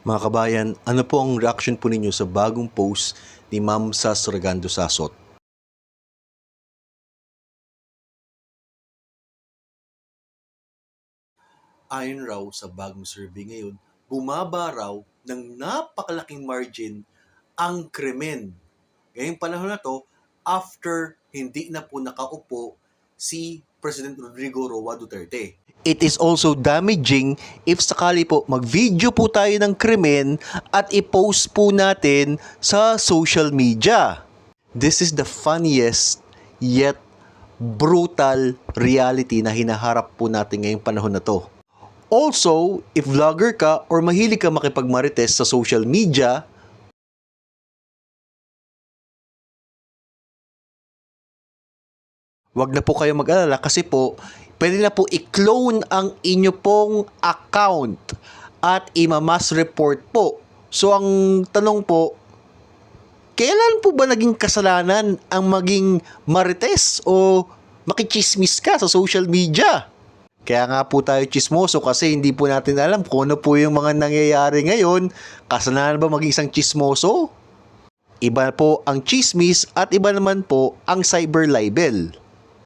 Mga kabayan, ano po ang reaction po ninyo sa bagong post ni Ma'am Sas Regando Sasot? Ayon raw sa bagong survey ngayon, bumaba raw ng napakalaking margin ang krimen. Ngayong panahon na to, after hindi na po nakaupo si President Rodrigo Roa Duterte. It is also damaging if sakali po mag-video po tayo ng krimen at i-post po natin sa social media. This is the funniest yet brutal reality na hinaharap po natin ngayong panahon na to. Also, if vlogger ka or mahilig ka makipagmarites sa social media, wag na po kayo mag-alala kasi po, pwede na po i-clone ang inyo pong account at i-mass report po. So, ang tanong po, kailan po ba naging kasalanan ang maging marites o makichismis ka sa social media? Kaya nga po tayo chismoso kasi hindi po natin alam kung ano po yung mga nangyayari ngayon. Kasalanan ba maging isang chismoso? Iba po ang chismis at iba naman po ang cyber libel.